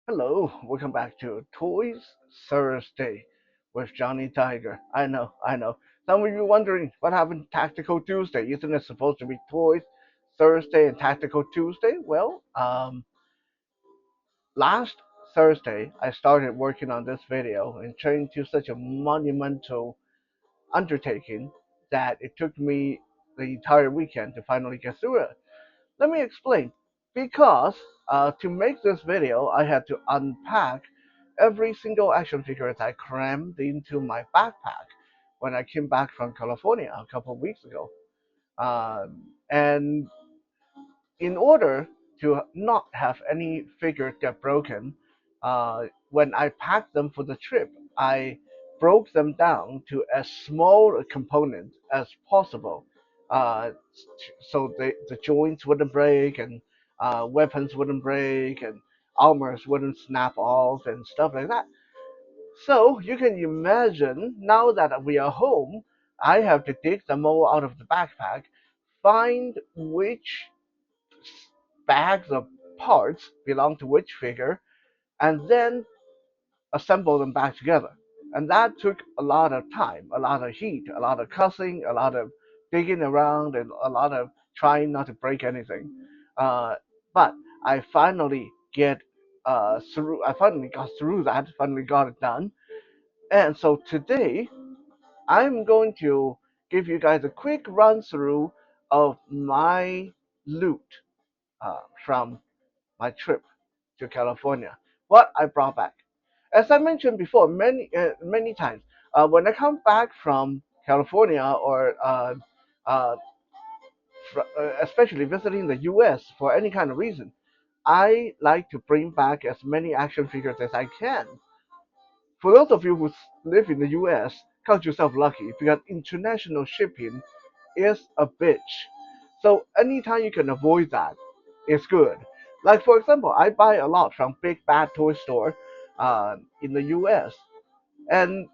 Hello, welcome back to Toys Thursday with Johnny Tiger. I know. Some of you wondering what happened to Tactical Tuesday? Isn't it supposed to be Toys Thursday and Tactical Tuesday? Last Thursday I started working on this video and turned to such a monumental undertaking that it took me the entire weekend to finally get through it. Let me explain. Because to make this video, I had to unpack every single action figure that I crammed into my backpack when I came back from California a couple of weeks ago. And in order to not have any figures get broken, when I packed them for the trip, I broke them down to as small a component as possible, so the joints wouldn't break and weapons wouldn't break and armors wouldn't snap off and stuff like that. So you can imagine now that we are home, I have to dig them all out of the backpack, find which bags of parts belong to which figure, and then assemble them back together. And that took a lot of time, a lot of heat, a lot of cussing, a lot of digging around, and a lot of trying not to break anything. Uh, but I finally get through. I finally got through that. Finally got it done. And so today I'm going to give you guys a quick run through of my loot from my trip to California, what I brought back. As I mentioned before, many times, when I come back from California or uh, especially visiting the U.S. for any kind of reason, I like to bring back as many action figures as I can. For those of you who live in the U.S., count yourself lucky because international shipping is a bitch. So anytime you can avoid that, it's good. Like for example, I buy a lot from Big Bad Toy Store in the U.S. And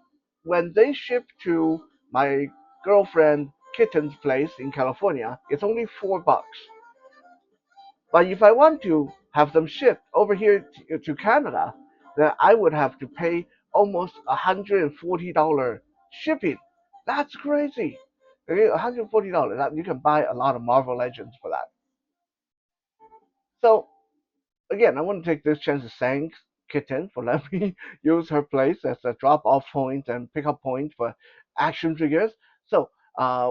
when they ship to my girlfriend Kitten's place in California, it's only $4. But if I want to have them shipped over here to Canada, then I would have to pay almost $140 shipping. That's crazy. Okay, $140. You can buy a lot of Marvel Legends for that. So again, I want to take this chance to thank Kitten for letting me use her place as a drop-off point and pick-up point for action figures. So,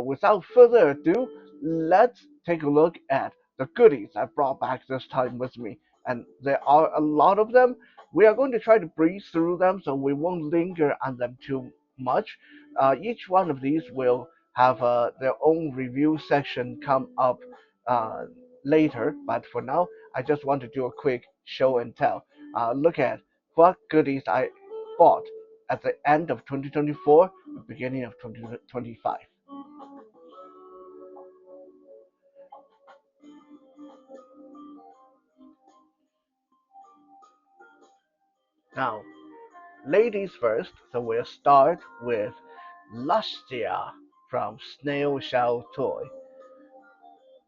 without further ado, let's take a look at the goodies I brought back this time with me. And there are a lot of them. We are going to try to breeze through them so we won't linger on them too much. Each one of these will have their own review section come up uh, later, but for now, I just want to do a quick show and tell. Look at what goodies I bought at the end of 2024, the beginning of 2025. Now, ladies first, so we'll start with Lustia from Snail Shell Toy.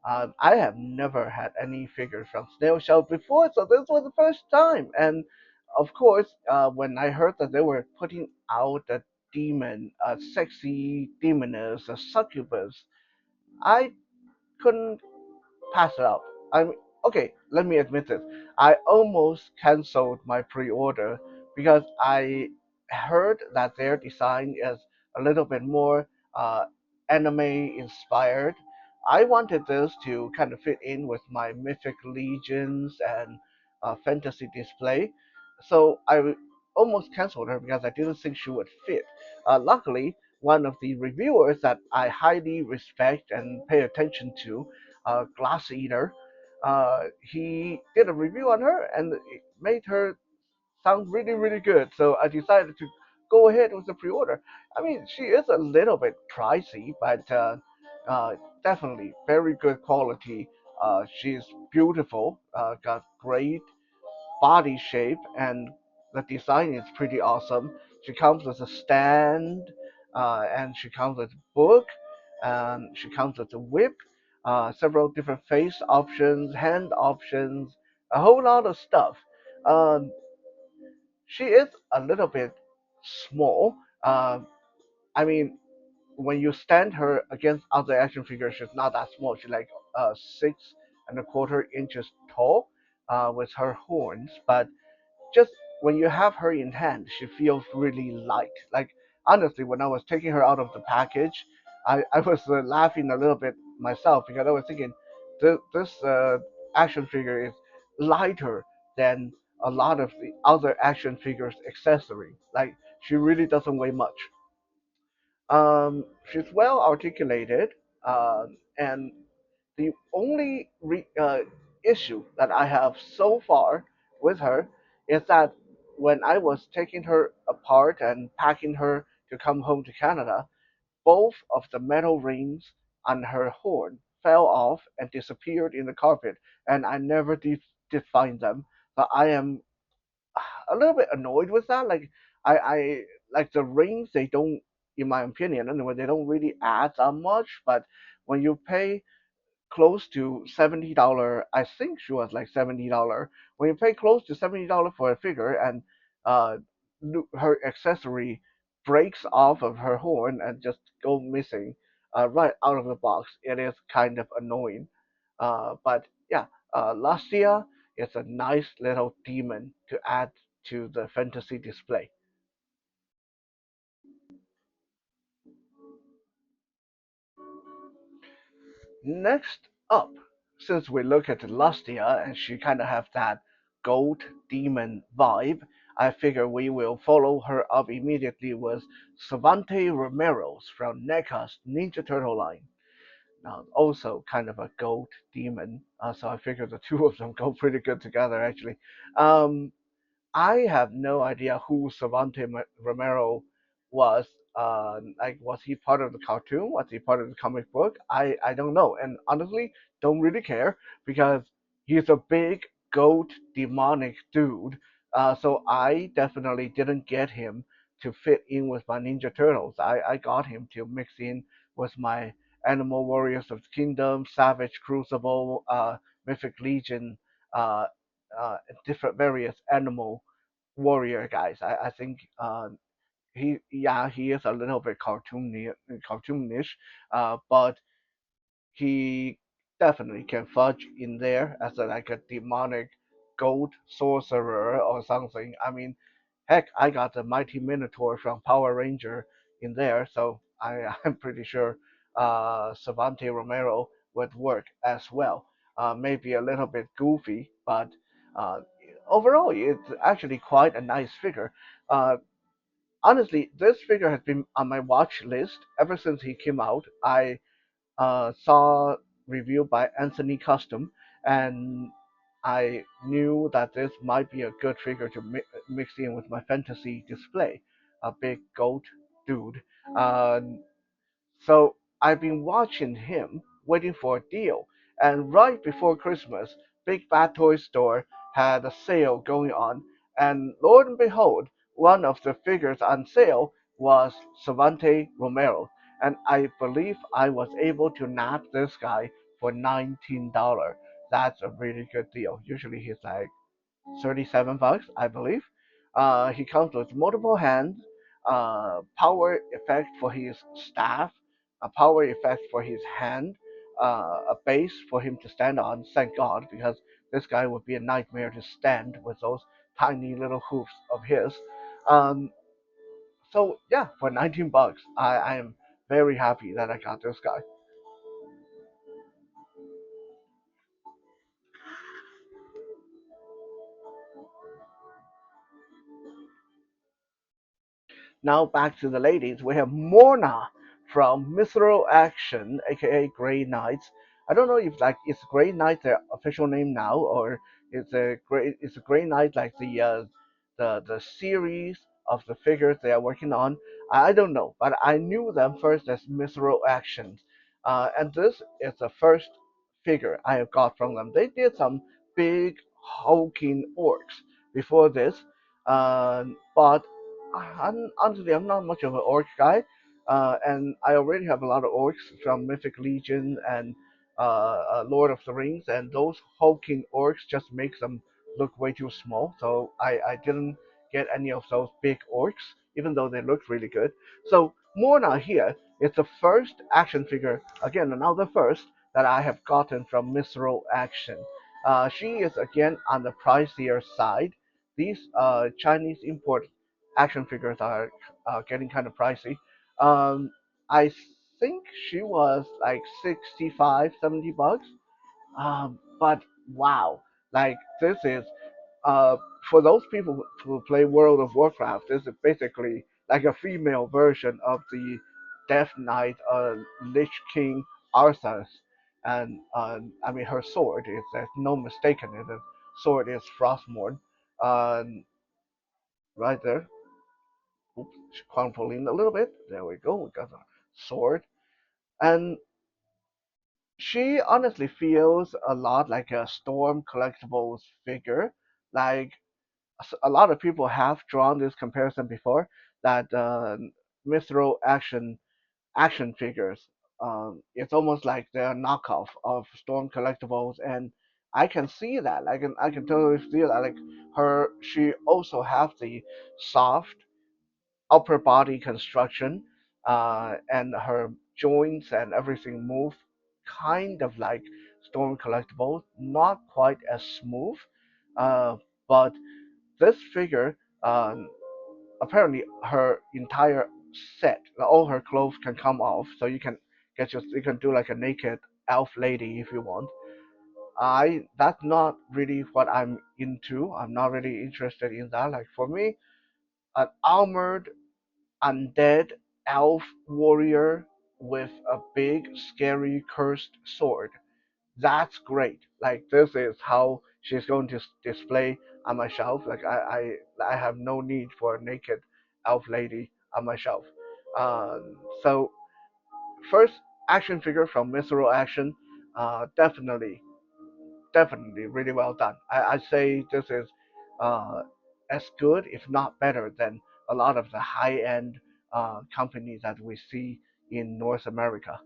I have never had any figures from Snail Shell before, so this was the first time. And of course, when I heard that they were putting out a demon, a sexy demoness, a succubus, I couldn't pass it up. I mean, okay, let me admit this. I almost canceled my pre-order because I heard that their design is a little bit more anime inspired. I wanted this to kind of fit in with my Mythic Legions and fantasy display, so I almost canceled her because I didn't think she would fit. Luckily, one of the reviewers that I highly respect and pay attention to, Glass Eater, he did a review on her and it made her sound really, really good. So I decided to go ahead with the pre-order. I mean, she is a little bit pricey, but uh, definitely very good quality. She's beautiful, got great body shape, and the design is pretty awesome. She comes with a stand, and she comes with a book, and she comes with a whip, several different face options, hand options, a whole lot of stuff. Um, She is a little bit small. I mean, when you stand her against other action figures, she's not that small. She's like 6.25 inches tall, with her horns. But just when you have her in hand, she feels really light. Like honestly, when I was taking her out of the package, I was laughing a little bit myself because I was thinking, this action figure is lighter than a lot of the other action figures accessory. Like she really doesn't weigh much. She's well articulated, and the only issue that I have so far with her is that when I was taking her apart and packing her to come home to Canada, both of the metal rings on her horn fell off and disappeared in the carpet, and I never did find them. But I am a little bit annoyed with that. Like I like the rings. They don't, in my opinion, anyway, they don't really add that much. But when you pay close to $70, I think she was like $70. When you pay close to $70 for a figure and uh, her accessory breaks off of her horn and just go missing right out of the box, it is kind of annoying. But yeah, Lastia is a nice little demon to add to the fantasy display. Next up, since we look at Lustia and she kind of have that goat demon vibe, I figure we will follow her up immediately with Savante Romero's from NECA's Ninja Turtle line. Now, also kind of a goat demon, so I figure the two of them go pretty good together actually. Um, I have no idea who Savante Romero was. Like, was he part of the cartoon? Was he part of the comic book? I don't know, and honestly, don't really care because he's a big goat demonic dude. So I definitely didn't get him to fit in with my Ninja Turtles. I got him to mix in with my Animal Warriors of the Kingdom, Savage Crucible, Mythic Legion, uh, different various animal warrior guys. I think he is a little bit cartoonish, but he definitely can fudge in there as like a demonic gold sorcerer or something. I mean, heck, I got the Mighty Minotaur from Power Ranger in there, so I'm pretty sure Savante Romero would work as well. Maybe a little bit goofy, but uh, overall, it's actually quite a nice figure. Uh, Honestly, this figure has been on my watch list ever since he came out. I saw review by Anthony Custom, and I knew that this might be a good figure to mix in with my fantasy display. A big goat dude. Uh, so I've been watching him, waiting for a deal. And right before Christmas, Big Bad Toy Store had a sale going on. And lo and behold, one of the figures on sale was Savante Romero. And I believe I was able to nab this guy for $19. That's a really good deal. Usually he's like $37, I believe. He comes with multiple hands, power effect for his staff, a power effect for his hand, a base for him to stand on. Thank God, because this guy would be a nightmare to stand with those tiny little hoofs of his. Um, so yeah, for $19, I am very happy that I got this guy. Now back to the ladies. We have Morna from Mithril Action, aka Grey Knights. I don't know if like is Grey Knight their official name now, or is a Grey Knight like the series of the figures they are working on. I don't know, but I knew them first as Mithril Actions, and this is the first figure I have got from them. They did some big hulking orcs before this, but honestly, I'm not much of an orc guy, and I already have a lot of orcs from Mythic Legion and Lord of the Rings, and those hulking orcs just makes them look way too small. So I didn't get any of those big orcs, even though they look really good. So Morna here is the first action figure, again another first, that I have gotten from Misro Action. She is again on the pricier side. These Chinese import action figures are getting kind of pricey. Um, I think she was like 65, 70 bucks. But wow, like this is uh, for those people who play World of Warcraft, this is basically like a female version of the Death Knight Lich King Arthas. And I mean, her sword is, there's no mistaking it, the sword is Frostmourne. Um, right there. Oops, crumpling a little bit. There we go. We got a sword. And she honestly feels a lot like a Storm Collectibles figure. Like a lot of people have drawn this comparison before that Mithril action figures. It's almost like they're a knockoff of Storm Collectibles, and I can see that. I can totally see that. Like she also have the soft upper body construction, and her joints and everything move kind of like Storm Collectibles, not quite as smooth, but this figure, apparently her entire set, all her clothes can come off, so you can do like a naked elf lady if you want. That's not really what I'm into. I'm not really interested in that. Like for me, an armored undead elf warrior with a big scary cursed sword, that's great. Like this is how she's going to display on my shelf. Like I have no need for a naked elf lady on my shelf. So first action figure from Visceral Action, definitely, definitely really well done. I'd say this is uh, as good, if not better, than a lot of the high-end companies that we see in North America.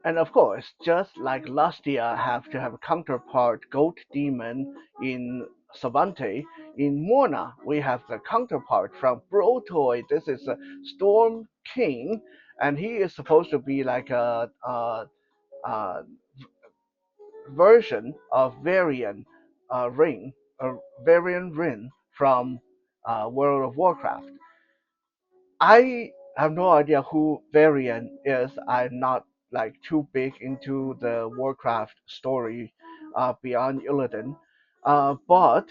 And of course, just like Lustia have to have a counterpart Goat Demon in Savante, in Morna we have the counterpart from Brotoy. This is a Storm King, and he is supposed to be like a version of Ring, Varian Rin from World of Warcraft. I have no idea who Varian is. I'm not like too big into the Warcraft story beyond Illidan. But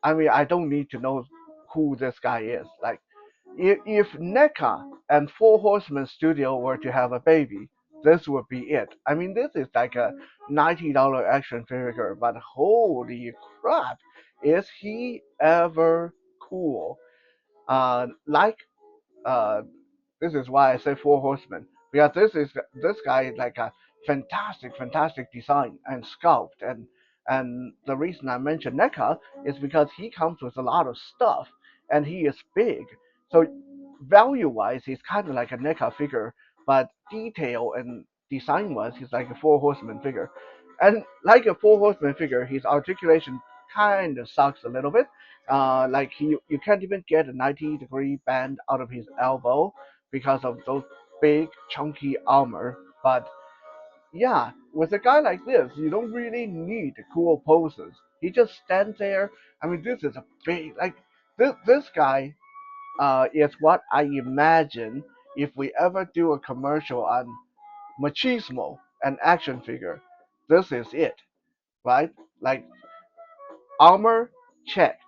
I mean, I don't need to know who this guy is. Like, if NECA and Four Horsemen Studio were to have a baby, this would be it. I mean, this is like a $90 action figure, but holy crap, is he ever cool? Like uh, this is why I say Four Horsemen, because this guy is like a fantastic design and sculpt, and the reason I mention NECA is because he comes with a lot of stuff and he is big, so value wise he's kind of like a NECA figure, but detail and design wise he's like a Four Horsemen figure, and like a Four Horsemen figure, his articulation kind of sucks a little bit. Like you can't even get a 90-degree bend out of his elbow because of those big chunky armor. But yeah, with a guy like this, you don't really need cool poses. He just stands there. I mean, this is a big like this guy is what I imagine if we ever do a commercial on machismo and action figure. This is it, right? Like armor checked,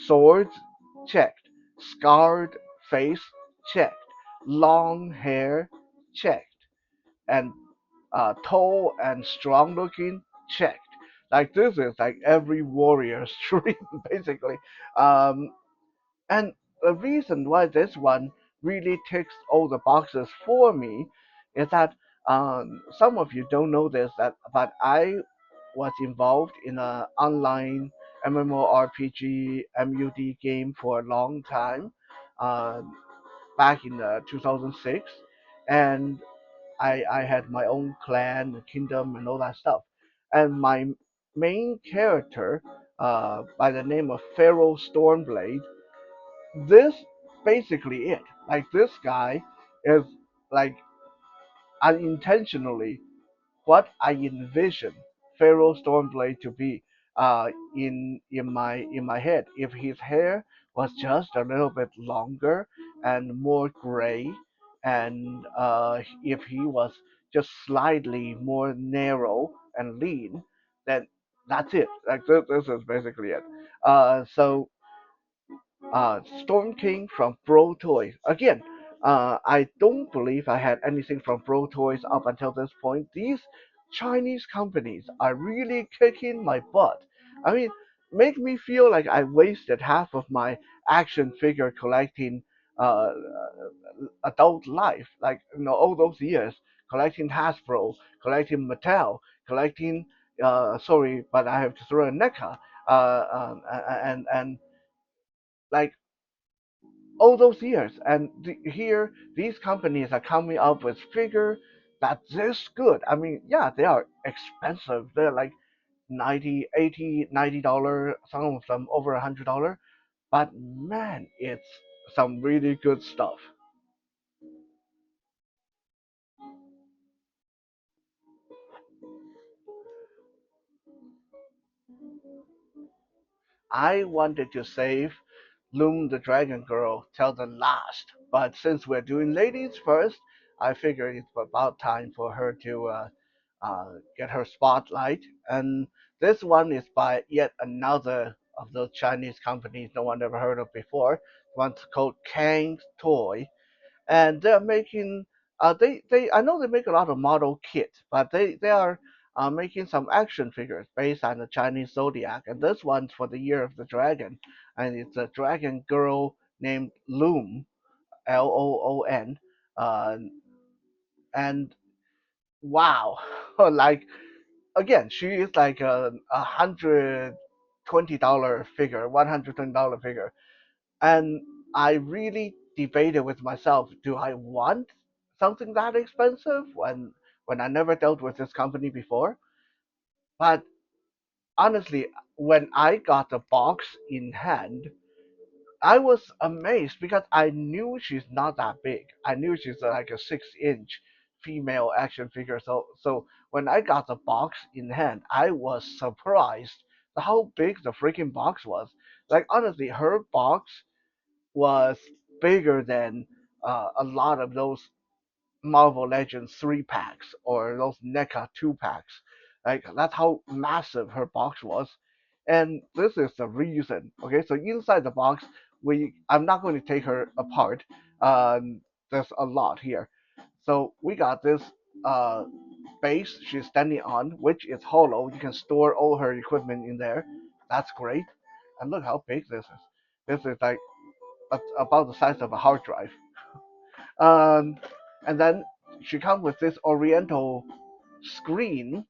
swords checked, scarred face checked, long hair checked, and tall and strong looking checked. Like this is like every warrior's dream basically. Um, and the reason why this one really ticks all the boxes for me is that some of you don't know this, that but I was involved in an online MMORPG MUD game for a long time. Um back in 2006, and I had my own clan, kingdom, and all that stuff. And my main character, by the name of Pharaoh Stormblade, this basically it. Like this guy is like unintentionally what I envision Pharaoh Stormblade to be in my head. If his hair was just a little bit longer and more gray, and if he was just slightly more narrow and lean, then that's it. Like this is basically it. So Storm King from Bro Toys. Again, I don't believe I had anything from Bro Toys up until this point. These Chinese companies are really kicking my butt. I mean, make me feel like I wasted half of my action figure collecting uh, adult life, like all those years collecting Hasbro, collecting Mattel, collecting. Sorry, but I have to throw a NECA. And like all those years. And here, these companies are coming up with figure that's this good. I mean, yeah, they are expensive. They're like 90, 80, $90. Some of them over $100. But man, it's some really good stuff. I wanted to save Loom the Dragon Girl till the last, but since we're doing ladies first, I figured it's about time for her to get her spotlight. And this one is by yet another of those Chinese companies no one ever heard of before. One's called Kang's Toy, and they're making they I know they make a lot of model kits, but they are making some action figures based on the Chinese zodiac, and this one's for the Year of the Dragon, and it's a dragon girl named Loom, Loon, uh, and wow, like again, she is like $120 figure, $120 figure, and I really debated with myself, do I want something that expensive when I never dealt with this company before? But honestly, when I got the box in hand, I was amazed because I knew she's not that big. I knew she's like a 6-inch female action figure. So when I got the box in hand, I was surprised how big the freaking box was. Like honestly, her box was bigger than a lot of those Marvel Legends 3 packs or those NECA 2 packs. Like that's how massive her box was, and this is the reason. Okay, so inside the box, I'm not going to take her apart. There's a lot here. So we got this uh, base she's standing on, which is hollow. You can store all her equipment in there. That's great. And look how big this is. This is like about the size of a hard drive. Um, and then she comes with this oriental screen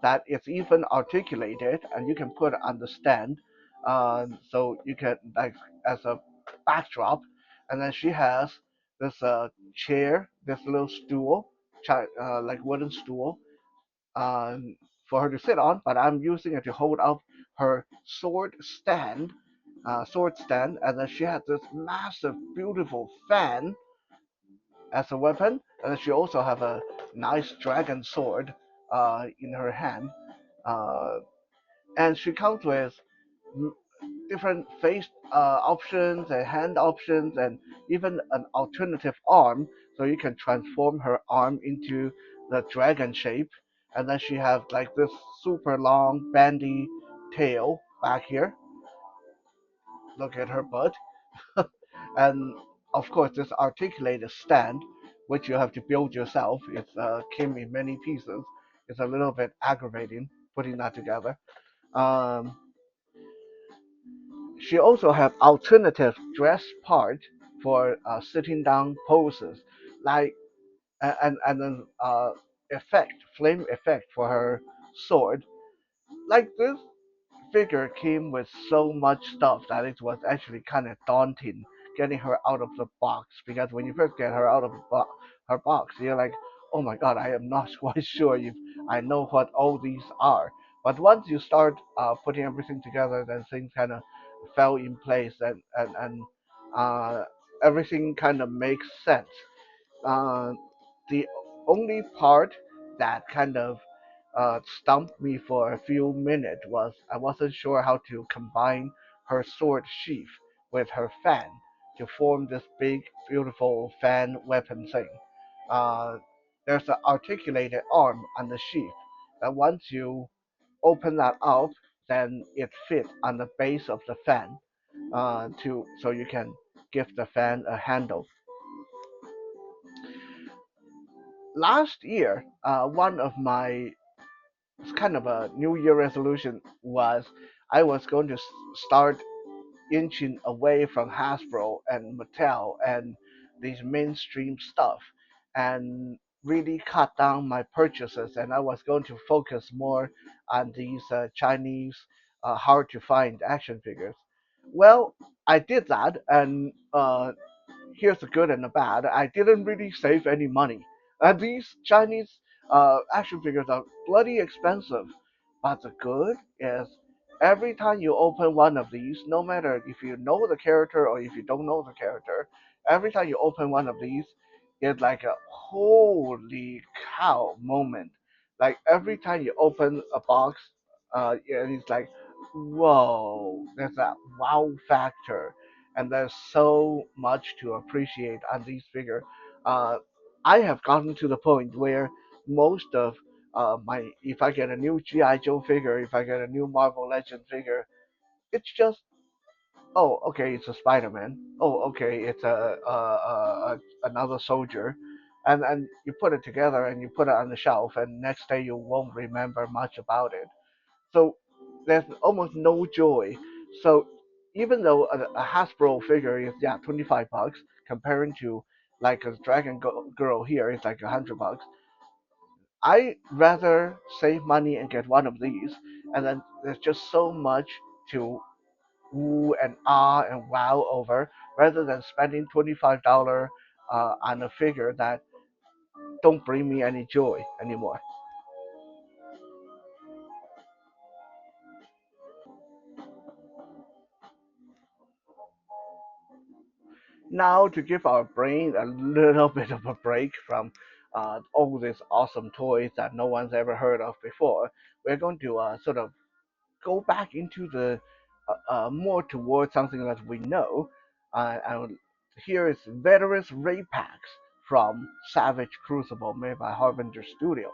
that is even articulated and you can put on the stand. So you can like as a backdrop, and then she has this chair, this little stool, like wooden stool, um, for her to sit on. But I'm using it to hold up her sword stand, and then she has this massive, beautiful fan as a weapon, and she also have a nice dragon sword in her hand. Uh, and she comes with different face options and hand options, and even an alternative arm, so you can transform her arm into the dragon shape. And then she has like this super long bandy tail back here. Look at her butt. And of course, this articulated stand, which you have to build yourself, it came in many pieces. It's a little bit aggravating putting that together. Um, she also have alternative dress part for sitting down poses, like and then flame effect for her sword. Like this figure came with so much stuff that it was actually kind of daunting getting her out of the box, because when you first get her out of her box, you're like, oh my god, I am not quite sure if I know what all these are. But once you start putting everything together, then things kind of fell in place, and uh, everything kind of makes sense. Uh, the only part that kind of stumped me for a few minutes was I wasn't sure how to combine her sword sheath with her fan to form this big, beautiful fan weapon thing. Uh, there's an articulated arm on the sheath that once you open that up, then it fits on the base of the fan to so you can give the fan a handle. Last year, one of my kind of a New Year resolution was I was going to start inching away from Hasbro and Mattel and these mainstream stuff, and really cut down my purchases. And I was going to focus more on these Chinese hard to find action figures. Well, I did that, and here's the good and the bad. I didn't really save any money. These Chinese action figures are bloody expensive. But the good is every time you open one of these, no matter if you know the character or if you don't know the character, every time you open one of these, it's like a holy cow moment. Like every time you open a box, yeah, it's like, whoa, there's that wow factor, and there's so much to appreciate on these figures. Uh, I have gotten to the point where most of my if I get a new GI Joe figure, if I get a new Marvel Legend figure, it's just, oh, okay, it's a Spider-Man. Oh, okay, it's another soldier, and you put it together and you put it on the shelf, and next day you won't remember much about it. So there's almost no joy. So even though a Hasbro figure is, yeah, $25 comparing to like a Girl here is like $100, I rather save money and get one of these, and then there's just so much to ooh and ah and wow over, rather than spending $25 on a figure that don't bring me any joy anymore. Now, to give our brain a little bit of a break from all these awesome toys that no one's ever heard of before, we're going to sort of go back into the more towards something that we know. And here is Veterans Ray Packs from Savage Crucible, made by Harbinger Studio.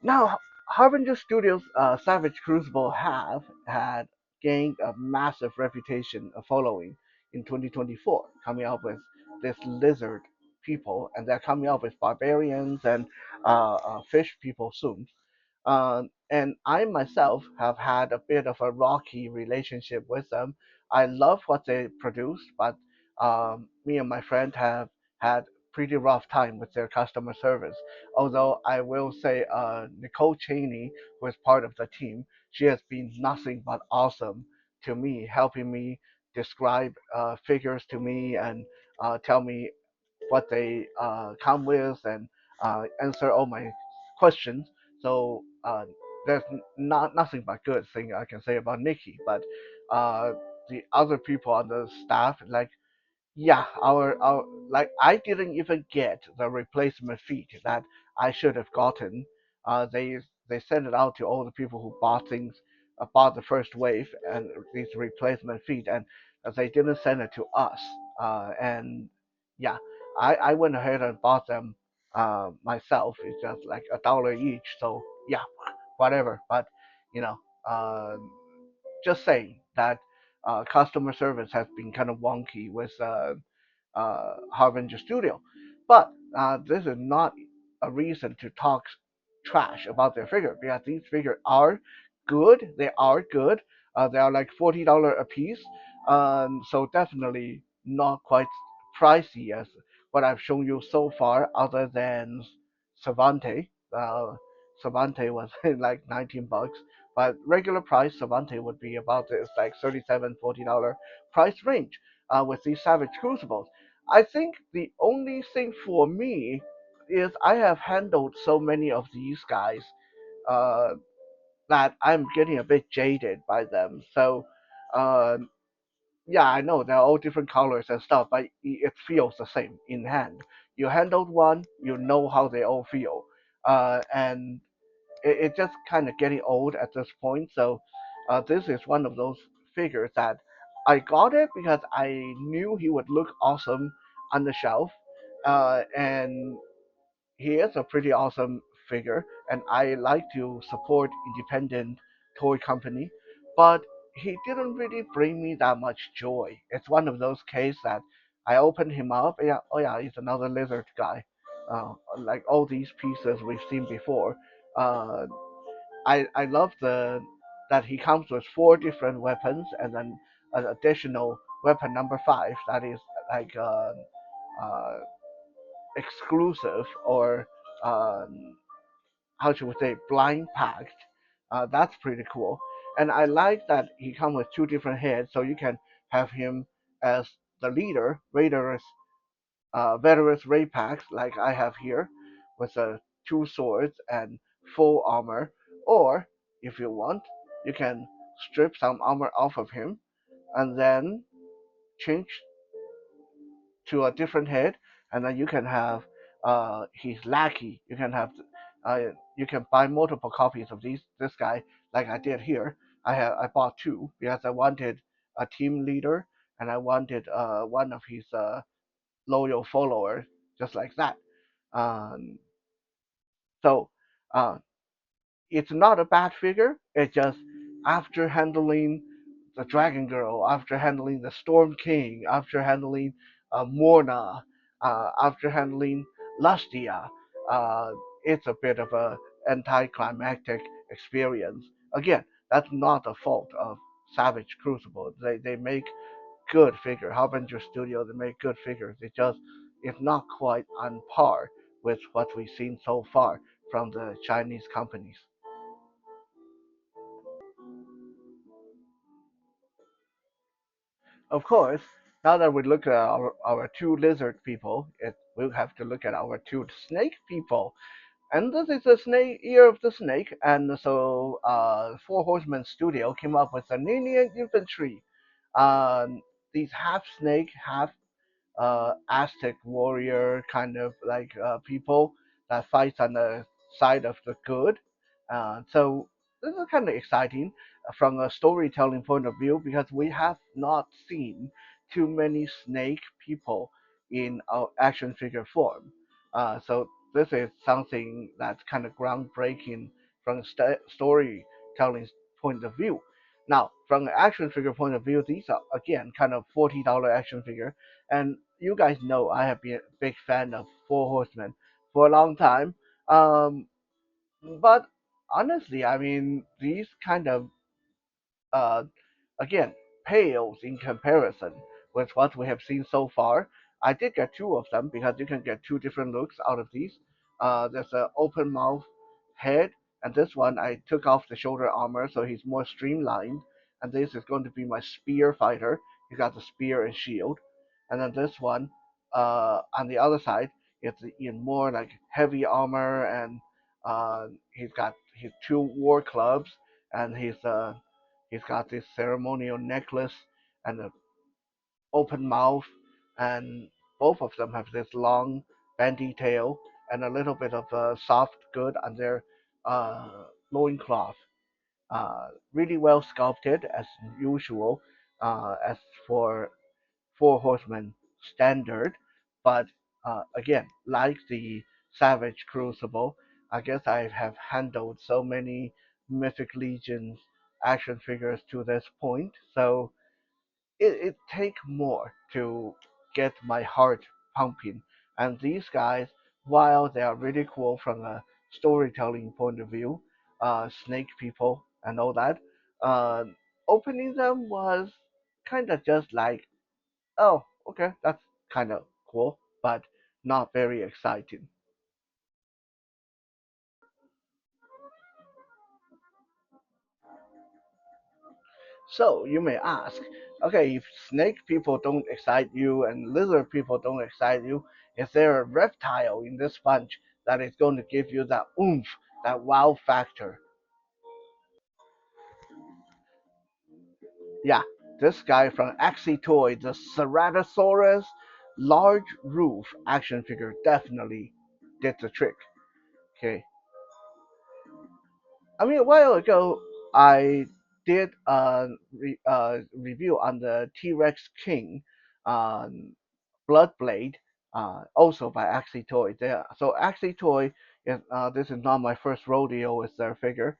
Now, Harbinger Studios' Savage Crucible have had gained a massive reputation of following in 2024, coming up with this lizard people, and they're coming up with barbarians and fish people soon. And I myself have had a bit of a rocky relationship with them. I love what they produce, but me and my friend have had pretty rough time with their customer service. Although I will say, Nicole Cheney, who is part of the team, she has been nothing but awesome to me, helping me describe figures to me and tell me what they come with and answer all my questions. So there's not nothing but good thing I can say about Nikki. But uh, the other people on the staff, like, yeah, our like I didn't even get the replacement feet that I should have gotten. They sent it out to all the people who bought things, bought the first wave and these replacement feet, and they didn't send it to us. And yeah, I went ahead and bought them myself. It's just like $1 each, so yeah, whatever. But you know, uh, just saying that customer service has been kind of wonky with Harbinger Studio. But this is not a reason to talk trash about their figure, because these figures are good. They are good. They are like $40 a piece. So definitely not quite pricey as what I've shown you so far, other than Savante. Savante was like $19, but regular price Savante would be about this like 37 $40 price range. with these Savage Crucibles. I think the only thing for me is I have handled so many of these guys uh, that I'm getting a bit jaded by them. So, uh, yeah, I know they're all different colors and stuff, but it feels the same in hand. You handled one, you know how they all feel, and it's just kind of getting old at this point. So, this is one of those figures that I got it because I knew he would look awesome on the shelf, and he is a pretty awesome figure, and I like to support independent toy company, but he didn't really bring me that much joy. It's one of those cases that I opened him up, yeah, oh yeah, he's another lizard guy, like all these pieces we've seen before. Uh, I love the that he comes with four different weapons and then an additional weapon number five that is like uh, exclusive or um, how should we say blind packed. That's pretty cool. And I like that he comes with two different heads, so you can have him as the leader, Raiders, Veterans Raid Packs, like I have here, with two swords and full armor. Or if you want, you can strip some armor off of him and then change to a different head, and then you can have his lackey. You can have you can buy multiple copies of this guy, like I did here. I bought two because I wanted a team leader and I wanted one of his loyal followers, just like that. Um, so uh, it's not a bad figure. It's just after handling the Dragon Girl, after handling the Storm King, after handling Morna, after handling Lustia, uh, it's a bit of a anticlimactic experience. Again, that's not the fault of Savage Crucible. They make good figure. Harbinger Studio, they make good figures. It just it's not quite on par with what we've seen so far from the Chinese companies. Of course, now that we look at our two lizard people, we'll have to look at our two snake people. And this is the snake ear of the snake, and so Four Horsemen Studio came up with the Ninian Infantry. These half snake, half Aztec warrior kind of like people that fights on the side of the good. So this is kind of exciting from a storytelling point of view because we have not seen too many snake people in our action figure form. So this is something that's kind of groundbreaking from a storytelling point of view. Now, from an action figure point of view, these are again kind of $40 action figure, and you guys know I have been a big fan of Four Horsemen for a long time. Um, but honestly, I mean, these kind of uh, again pales in comparison with what we have seen so far. I did get two of them because you can get two different looks out of these. There's an open mouth head, and this one I took off the shoulder armor so he's more streamlined. And this is going to be my spear fighter. He got the spear and shield. And then this one, on the other side, it's in more like heavy armor, and he's got his two war clubs, and he's got this ceremonial necklace and an open mouth, and both of them have this long bendy tail and a little bit of soft good on their loincloth. Really well sculpted as usual, as for Four Horsemen standard, but again, like the Savage Crucible, I guess I have handled so many Mythic Legions action figures to this point, so it take more to get my heart pumping. And these guys, while they are really cool from a storytelling point of view, snake people and all that, uh, opening them was kind of just like, oh, okay, that's kind of cool, but not very exciting. So you may ask, Okay, if snake people don't excite you and lizard people don't excite you, is there a reptile in this bunch that is going to give you that oomph, that wow factor? Yeah, this guy from Axie Toy, the Ceratosaurus large roof action figure, definitely did the trick. Okay, I mean, a while ago, I did a review on the T Rex King, um, Bloodblade, also by Axie Toy. So Axie Toy is this is not my first rodeo with their figure.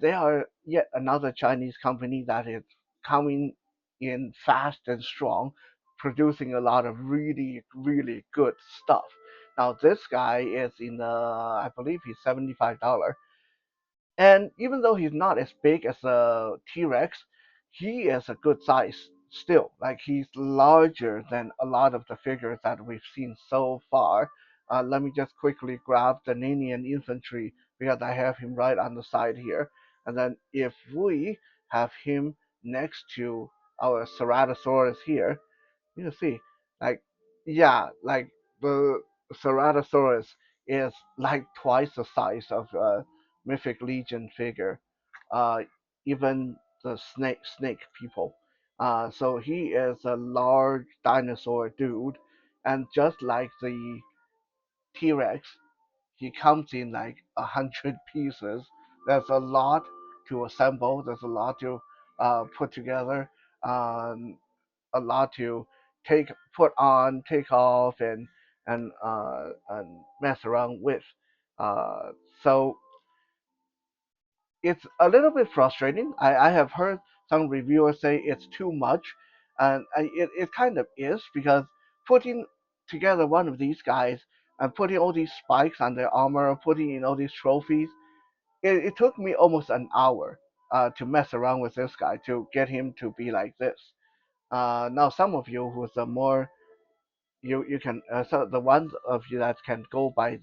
They are yet another Chinese company that is coming in fast and strong, producing a lot of really really good stuff. Now this guy is in I believe he's $75. And even though he's not as big as a T Rex, he is a good size still. Like he's larger than a lot of the figures that we've seen so far. Let me just quickly grab the Ninian infantry because I have him right on the side here. And then if we have him next to our Ceratosaurus here, you see, like, yeah, like the Ceratosaurus is like twice the size of a Mythic Legion figure, uh, even the snake people. So he is a large dinosaur dude, and just like the T Rex, he comes in like 100 pieces. There's a lot to assemble. There's a lot to put together. Um, a lot to put on, take off, and mess around with. Uh, so it's a little bit frustrating. I have heard some reviewers say it's too much, and it kind of is because putting together one of these guys and putting all these spikes on their armor, putting in all these trophies, it took me almost an hour to mess around with this guy to get him to be like this. Now, some of you who's a more you can so the ones of you that can go by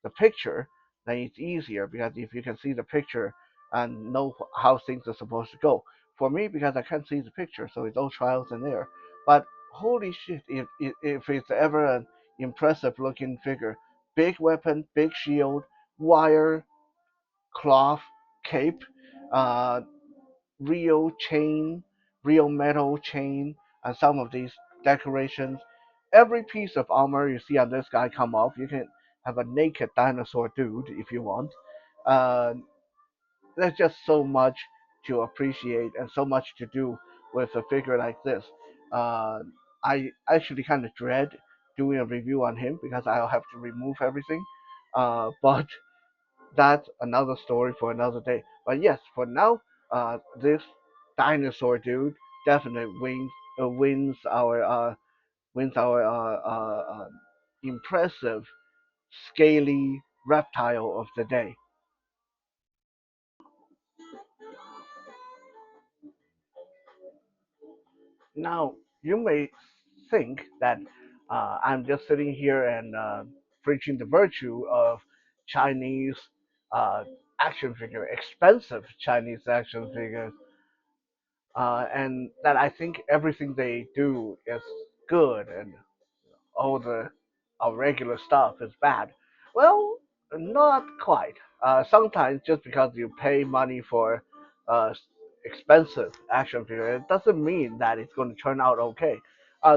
the picture, then it's easier because if you can see the picture and know how things are supposed to go. For me, because I can't see the picture, so it's all trials and error. But holy shit, if it's ever an impressive looking figure, big weapon, big shield, wire, cloth, cape, uh, real chain, real metal chain, and some of these decorations. Every piece of armor you see on this guy come off, you can have a naked dinosaur dude if you want. Uh, there's just so much to appreciate and so much to do with a figure like this. Uh, I actually kind of dread doing a review on him because I'll have to remove everything. But that's another story for another day. But yes, for now, this dinosaur dude definitely wins our impressive scaly reptile of the day. Now you may think that I'm just sitting here and preaching the virtue of Chinese uh, action figure, expensive Chinese action figures, and that I think everything they do is good and all the our regular stuff is bad. Well, not quite. Sometimes just because you pay money for uh, expensive action figure, it doesn't mean that it's going to turn out okay.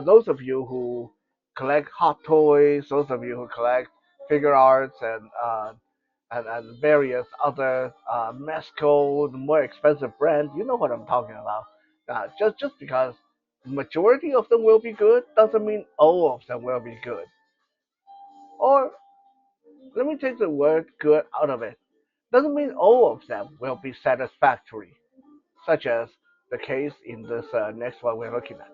Those of you who collect hot toys, those of you who collect figure arts and various other Mesco, more expensive brands, you know what I'm talking about. Just because majority of them will be good doesn't mean all of them will be good. Or let me take the word good out of it. Doesn't mean all of them will be satisfactory, such as the case in this next one we're looking at.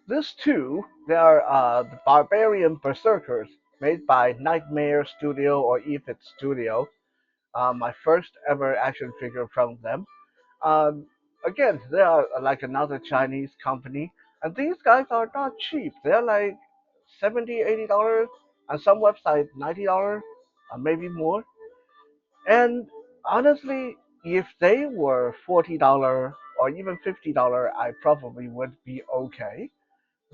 These two, they are the Barbarian Berserkers, made by Nightmare Studio or Epic Studio. My first ever action figure from them. Um, Again, they are like another Chinese company, and these guys are not cheap. They're like 70, $80 on some websites, $90, maybe more. And honestly, if they were $40 or even $50, I probably would be okay.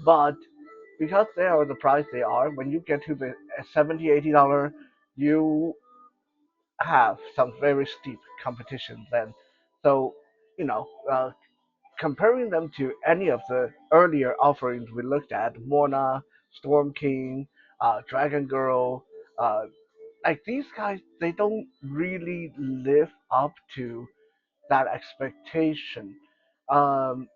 But because they are the price they are, when you get to the 70, $80, you have some very steep competition then. So, you know, comparing them to any of the earlier offerings we looked at, Mona, Storm King, Dragon Girl, like these guys, they don't really live up to that expectation. Um,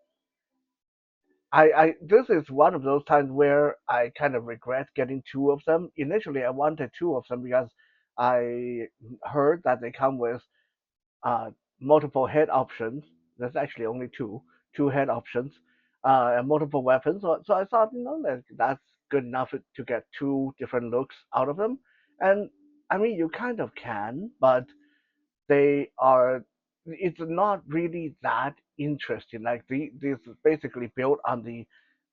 I this is one of those times where I kind of regret getting two of them. Initially, I wanted two of them because I heard that they come with uh, multiple head options. There's actually only two head options, and multiple weapons. So I thought, that's good enough to get two different looks out of them. And I mean, you kind of can, but they are. It's not really that interesting. Like this is basically built on the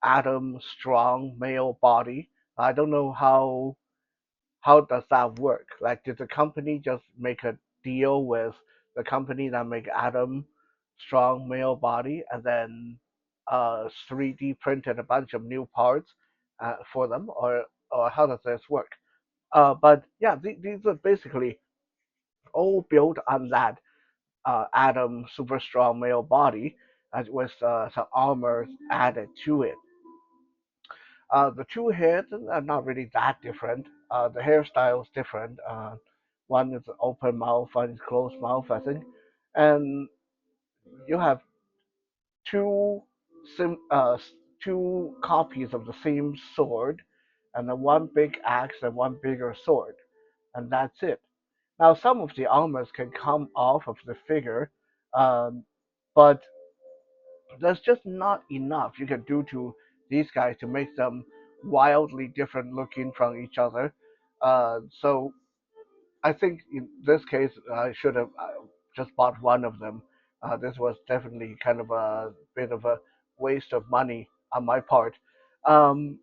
Adam strong male body. I don't know how does that work? Like, did the company just make a deal with the company that make Adam strong male body and then 3D printed a bunch of new parts for them, or how does this work? But yeah, these are basically all built on that Adam super strong male body, with some armor added to it. The two heads are not really that different. The hairstyle is different. One is open mouth, one is closed mouth, I think. And you have two sim, two copies of the same sword, and then one big axe and one bigger sword, and that's it. Now, some of the armors can come off of the figure, um, but there's just not enough you can do to these guys to make them wildly different looking from each other. So I think in this case I should have just bought one of them. This was definitely kind of a bit of a waste of money on my part. Um,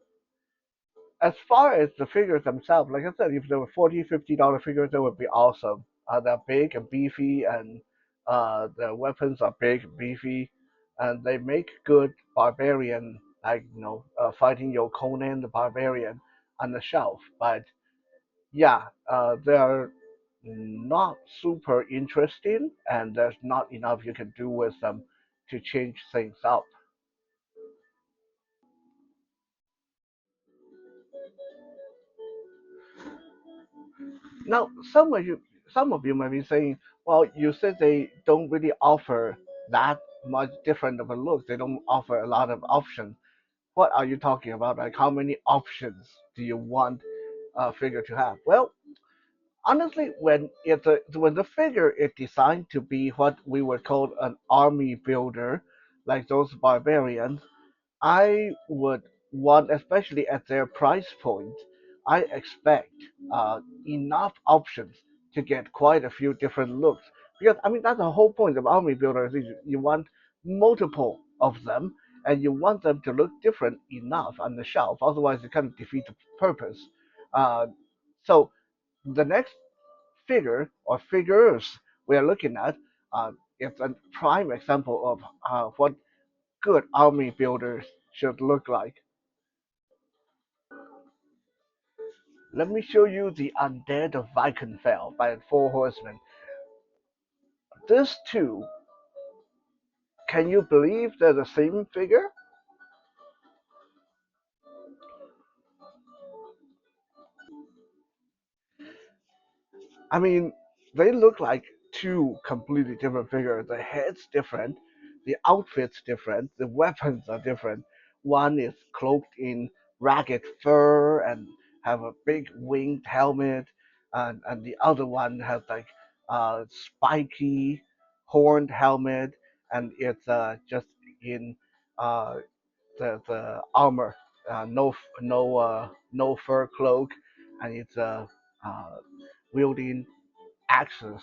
as far as the figures themselves, like I said, if there were $40, $50 figures, they would be awesome. They're big and beefy, and the weapons are big and beefy, and they make good barbarian, like fighting your Conan the Barbarian on the shelf. But yeah, they're not super interesting, and there's not enough you can do with them to change things up. Now, some of you might be saying, well, you said they don't really offer that much different of a look. They don't offer a lot of options. What are you talking about? Like, how many options do you want a figure to have? Well, honestly, when the figure is designed to be what we would call an army builder, like those barbarians, I would want, especially at their price point, I expect enough options to get quite a few different looks. Because I mean that's the whole point of army builders is you want multiple of them and you want them to look different enough on the shelf. Otherwise, you kind of defeat the purpose. Uh, so the next figure or figures we are looking at, it's a prime example of what good army builders should look like. Let me show you the Undead of Vikenfell by the Four Horsemen. These two, can you believe they're the same figure? I mean, they look like two completely different figures. The head's different, the outfit's different, the weapons are different. One is cloaked in ragged fur and have a big winged helmet, and the other one has like a spiky horned helmet, and it's just in uh, the armor, no fur cloak, and it's uh, wielding axes.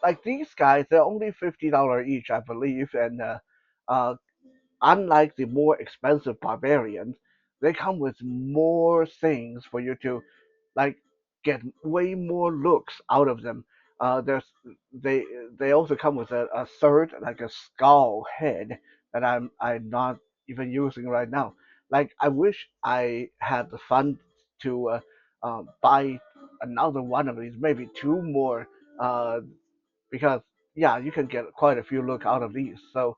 Like these guys, they're only $50 each, I believe, and uh, unlike the more expensive barbarians, they come with more things for you to like get way more looks out of them. There's they they also come with a third like a skull head that I'm not even using right now. Like I wish I had the fund to buy another one of these, maybe two more, uh, because yeah, you can get quite a few look out of these. So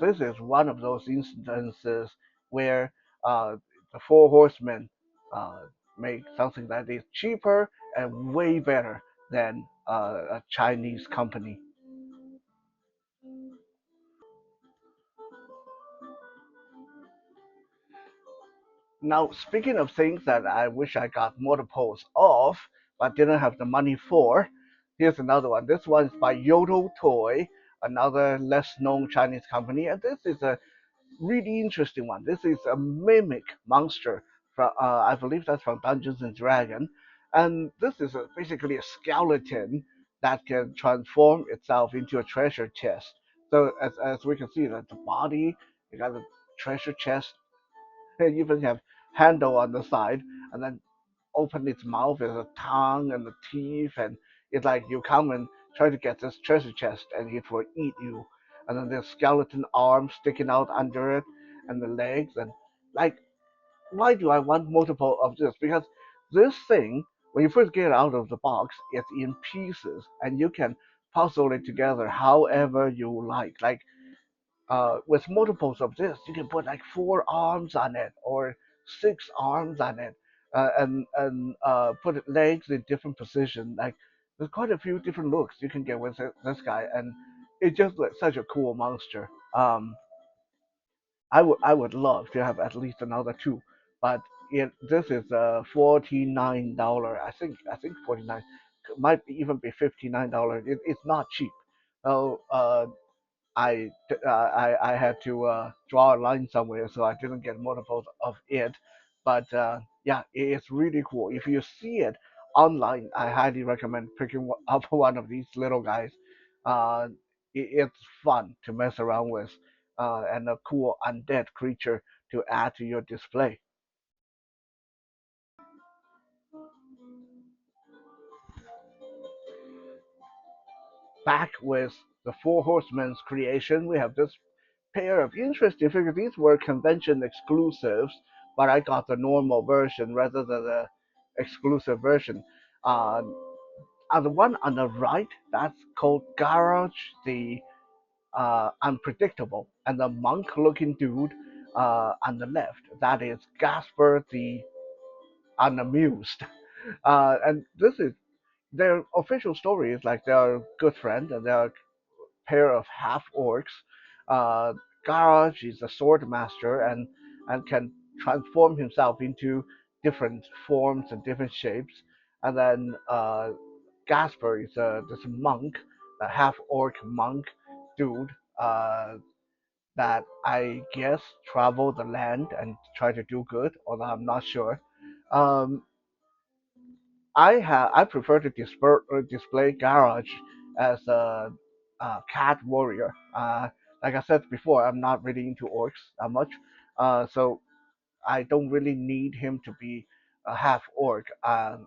this is one of those instances where uh, the Four Horsemen uh, make something that is cheaper and way better than a Chinese company. Now, speaking of things that I wish I got multiples of, but didn't have the money for, here's another one. This one is by Yodo Toy, another less known Chinese company, and this is a really interesting one. This is a mimic monster from I believe that's from Dungeons and Dragons, and this is basically a skeleton that can transform itself into a treasure chest. So as we can see, that the body, you got the treasure chest, and even have handle on the side, and then open its mouth with a tongue and the teeth, and it's like you come and try to get this treasure chest, and it will eat you. And then there's skeleton arms sticking out under it, and the legs, and like, why do I want multiple of this? Because this thing, when you first get it out of the box, it's in pieces, and you can puzzle it together however you like. Like with multiples of this, you can put like four arms on it or six arms on it, and put legs in different positions. Like there's quite a few different looks you can get with this guy, and it's just like such a cool monster. I would love to have at least another two, but this is $49. I think 49 might even be $59. It's not cheap. So I had to draw a line somewhere, so I didn't get multiples of it. But yeah, it's really cool. If you see it online, I highly recommend picking up one of these little guys. Uh, it's fun to mess around with, and a cool undead creature to add to your display. Back with the Four Horsemen's creation, we have this pair of interesting figures. These were convention exclusives, but I got the normal version rather than the exclusive version. Uh, and the one on the right, that's called Garage, the Unpredictable, and the monk-looking dude on the left, that is Gasper the Unamused. And this is their official story is like they're good friends and they're pair of half orcs. Uh, Garage is a sword master and can transform himself into different forms and different shapes. And then Gasper is this monk, a half orc monk dude that I guess travel the land and try to do good, although I'm not sure. Um, I prefer to display Garage as a cat warrior. Like I said before, I'm not really into orcs that much, so I don't really need him to be a half orc. I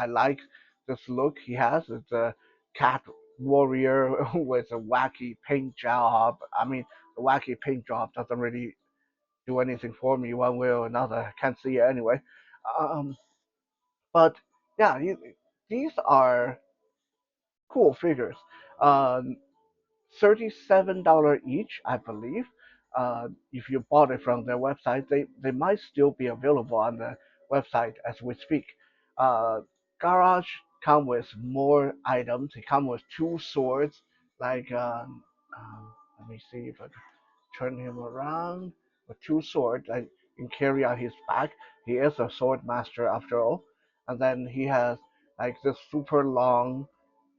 like this look he has. It's a cat warrior with a wacky paint job. I mean, the wacky paint job doesn't really do anything for me one way or another. I can't see it anyway. Um, but yeah, these are cool figures. Um, $37 each, I believe. If you bought it from their website, they might still be available on the website as we speak. Uh, Garage come with more items. It come with two swords, like let me see if I can turn him around with two swords that can carry on his back. He is a sword master after all. And then he has like this super long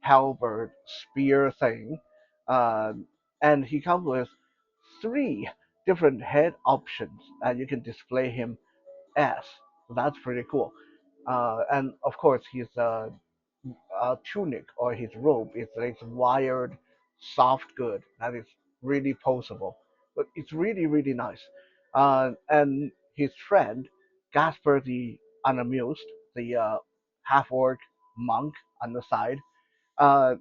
halberd spear thing. Uh, and he comes with three different head options and you can display him as. So that's pretty cool. And of course, his tunic or his robe is like wired soft good that is really posable. But it's really, really nice. And his friend, Gasper the Unamused, the half orc monk on the side, Uh,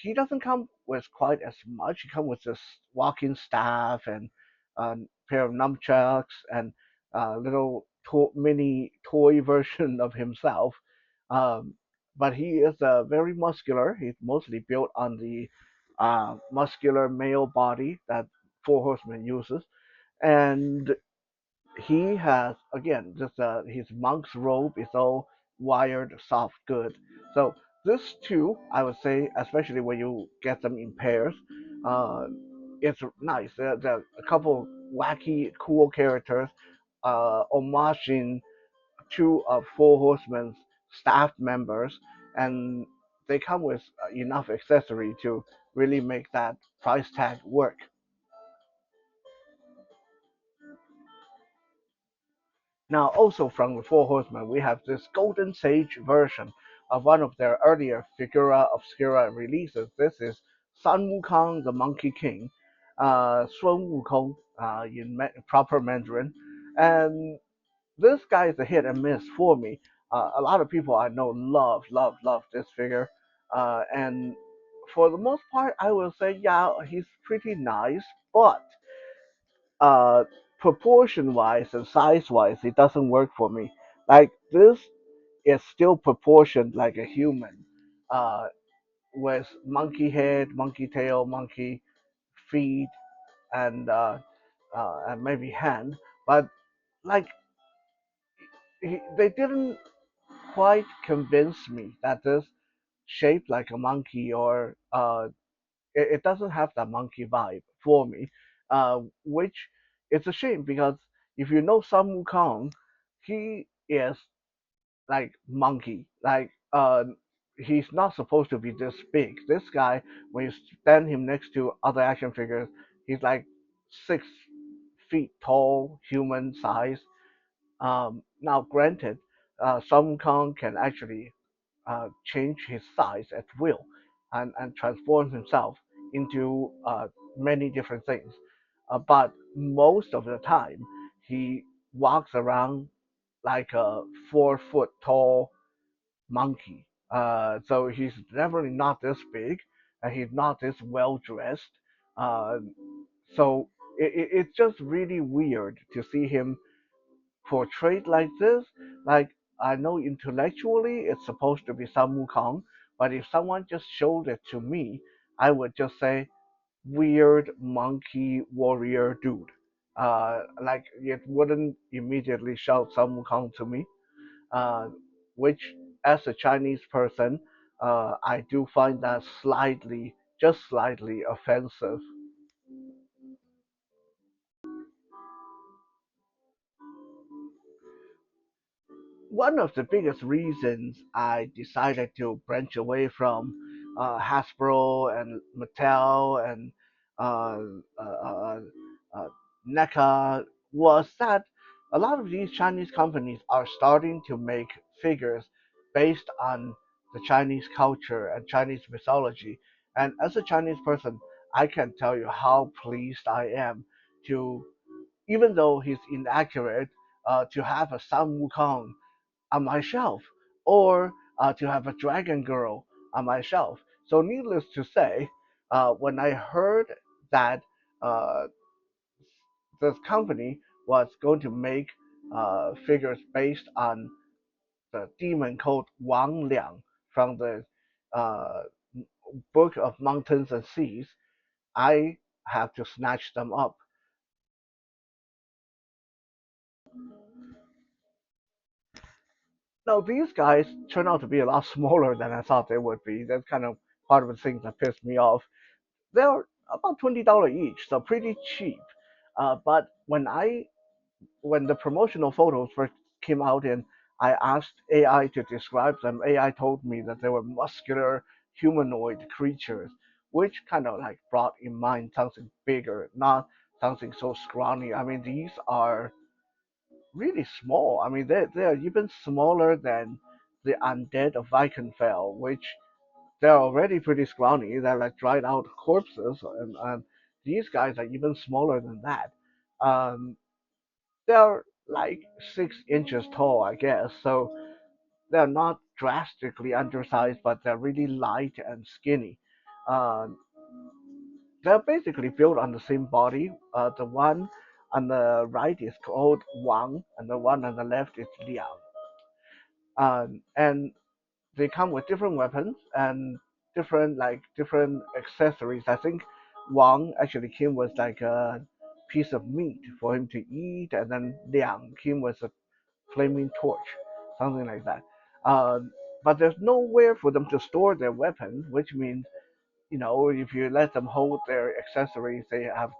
he doesn't come with quite as much. He comes with this walking staff and a pair of nunchucks and a little mini toy version of himself. Um, but he is very muscular. He's mostly built on the muscular male body that Four Horsemen uses, and he has again just his monk's robe is all wired soft good. So this too, I would say, especially when you get them in pairs, uh, it's nice. There are a couple wacky, cool characters, homaging two of Four Horsemen's staff members, and they come with enough accessory to really make that price tag work. Now, also from the Four Horsemen, we have this Golden Sage version of one of their earlier Figura Obscura releases. This is Sun Wukong, the Monkey King, Sun Wukong in proper Mandarin. And this guy is a hit and miss for me. A lot of people I know love this figure. And for the most part, I will say, yeah, he's pretty nice, but uh, proportion wise and size wise, it doesn't work for me. Like this is still proportioned like a human, uh, with monkey head, monkey tail, monkey feet, and maybe hand. But like they didn't quite convince me that this shaped like a monkey or it doesn't have that monkey vibe for me, which it's a shame because if you know Sun Wukong, he is like monkey, like he's not supposed to be this big. This guy, when you stand him next to other action figures, he's like 6 feet tall, human size. Now, granted, Sun Wukong can actually change his size at will and transform himself into many different things. But most of the time, he walks around like a 4 foot tall monkey. So he's definitely not this big, and he's not this well dressed. Uh, so it's just really weird to see him portrayed like this. Like I know intellectually it's supposed to be Sun Wukong, but if someone just showed it to me, I would just say weird monkey warrior dude. Like it wouldn't immediately shout Sun Wukong to me. Uh, which as a Chinese person, I do find that slightly, just slightly offensive. One of the biggest reasons I decided to branch away from Hasbro and Mattel and uh, uh, uh, uh, NECA was that a lot of these Chinese companies are starting to make figures based on the Chinese culture and Chinese mythology. And as a Chinese person, I can tell you how pleased I am to, even though he's inaccurate, to have a Sun Wukong on my shelf, or to have a Dragon Girl on my shelf. So, needless to say, when I heard that uh, this company was going to make figures based on the demon called Wang Liang from the uh, Book of Mountains and Seas, I have to snatch them up. Now, these guys turn out to be a lot smaller than I thought they would be. That's kind of part of the thing that pissed me off. They're about $20 each, so pretty cheap. But when the promotional photos first came out and I asked AI to describe them, AI told me that they were muscular humanoid creatures, which kind of like brought in mind something bigger, not something so scrawny. I mean, these are really small. I mean, they're even smaller than the undead of Vikenfell, which they're already pretty scrawny. They're like dried out corpses, and these guys are even smaller than that. Um, they're like 6 inches tall, I guess. So they're not drastically undersized, but they're really light and skinny. Uh, they're basically built on the same body. The one on the right is called Wang, and the one on the left is Liang. And they come with different weapons and different accessories. I think Wang actually came with like a piece of meat for him to eat, and then Liang came with a flaming torch, something like that. But there's nowhere for them to store their weapons, which means if you let them hold their accessories, the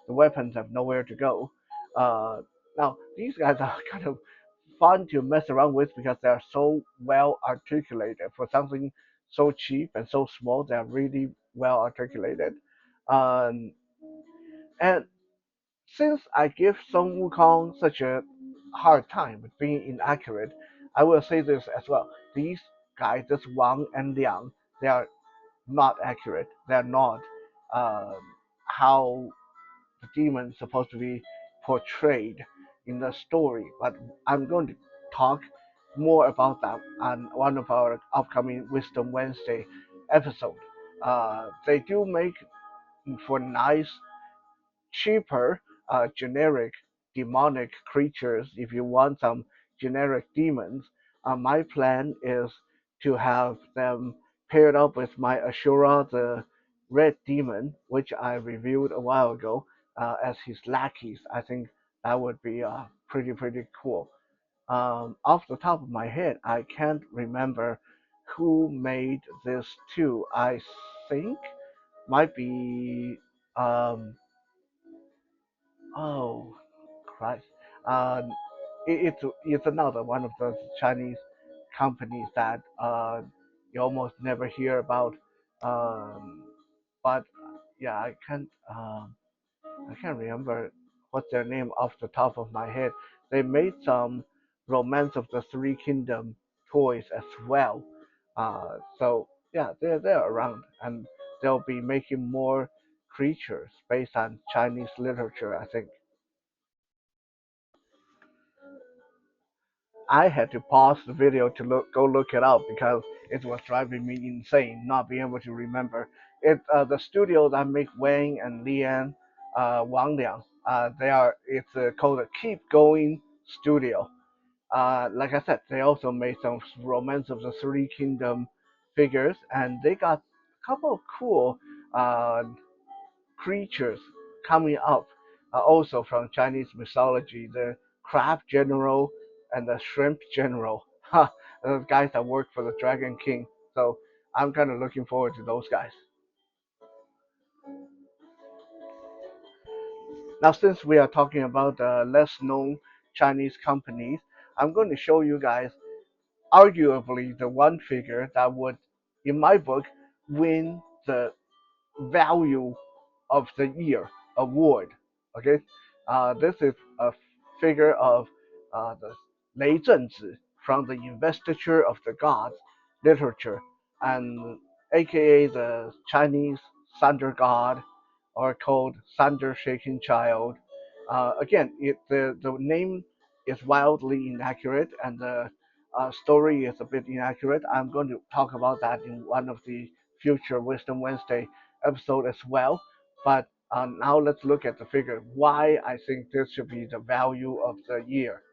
weapons have nowhere to go. Uh, Now these guys are kind of fun to mess around with because they are so well articulated for something so cheap and so small. They are really well articulated. Um, and since I give Sun Wukong such a hard time with being inaccurate, I will say this as well. These guys, this Wang and Liang, they are not accurate. They're not um, how the demon is supposed to be portrayed in the story. But I'm going to talk more about that on one of our upcoming Wisdom Wednesday episode. They do make for nice cheaper generic demonic creatures if you want some generic demons. My plan is to have them paired up with my Ashura, the red demon, which I reviewed a while ago, as his lackeys. I think that would be pretty cool. Off the top of my head, I can't remember who made this too. I think might be oh, Christ. Um, it's another one of those Chinese companies that you almost never hear about. Um, but yeah, I can't remember what's their name off the top of my head. They made some Romance of the Three Kingdom toys as well. So yeah, they're around, and they'll be making more creatures based on Chinese literature, I think. I had to pause the video to go look it up because it was driving me insane not being able to remember. The studio that make Wang and Lian, Wang Liang. It's called the Keep Going Studio. Like I said, they also made some Romance of the Three Kingdom figures, and they got a couple of cool uh, creatures coming up, also from Chinese mythology. The crab general and the shrimp general. Ha! Those guys that work for the Dragon King. So I'm kind of looking forward to those guys. Now, since we are talking about less known Chinese companies, I'm going to show you guys arguably the one figure that would, in my book, win the value of the year award. Okay, this is a figure of the Lei Zhengzi from the Investiture of the Gods literature, and aka the Chinese Thunder God, or called Thunder Shaking Child. Again, the name is wildly inaccurate, and the story is a bit inaccurate. I'm going to talk about that in one of the future Wisdom Wednesday episode as well. But now let's look at the figure. Why I think this should be the value of the year.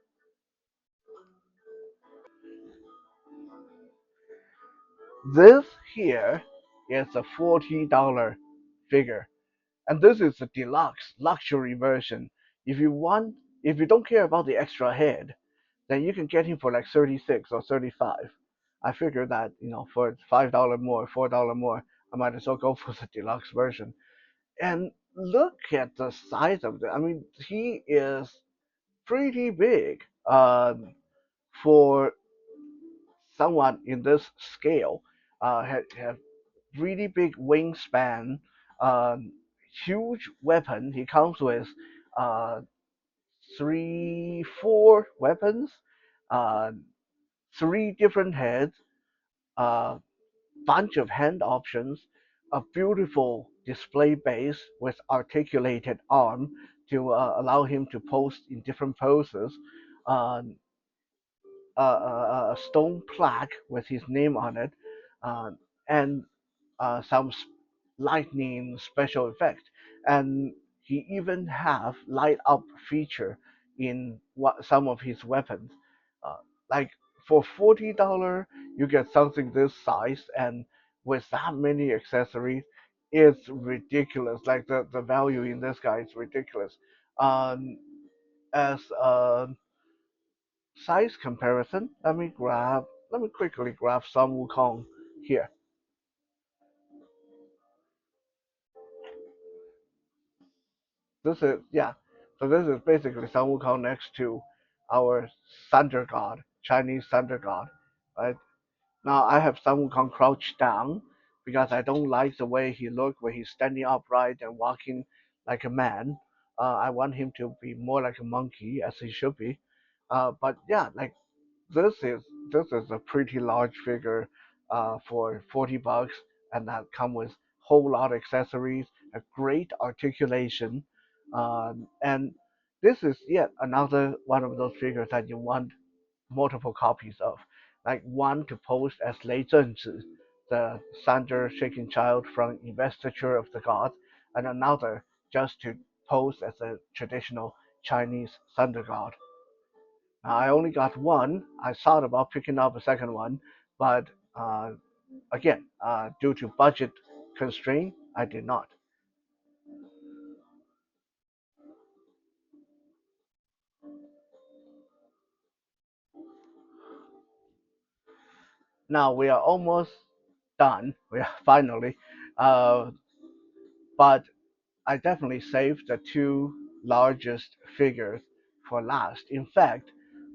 This here is a $40 figure, and this is the deluxe luxury version. If you want, if you don't care about the extra head, then you can get him for like 36 or 35. I figured that for $5 more, $4 more, I might as well go for the deluxe version. And look at the size of it. I mean, he is pretty big for someone in this scale. Have really big wingspan, um, huge weapon. He comes with uh, four weapons, uh, three different heads, a bunch of hand options, a beautiful display base with articulated arm to allow him to pose in different poses. Um, a stone plaque with his name on it, uh, and some lightning special effect, and he even have light up feature in some of his weapons. Uh, like for $40, you get something this size, and with that many accessories, it's ridiculous. Like the value in this guy is ridiculous. Um, as a size comparison, let me quickly grab Sun Wukong here. This is yeah. So this is basically Sun Wukong next to our Thunder God, Chinese Thunder God. Right now, I have Sun Wukong crouched down because I don't like the way he look when he's standing upright and walking like a man. I want him to be more like a monkey as he should be. But yeah, like this is this is a pretty large figure for $40, and that come with whole lot of accessories, a great articulation, and this is yet another one of those figures that you want multiple copies of, like one to pose as Lei Zhenzhi, the thunder shaking child from Investiture of the Gods, and another just to pose as a traditional Chinese thunder god. I only got one. I thought about picking up a second one, but uh, again, due to budget constraint, I did not. Now we are almost done. We are finally, uh, but I definitely saved the two largest figures for last. In fact,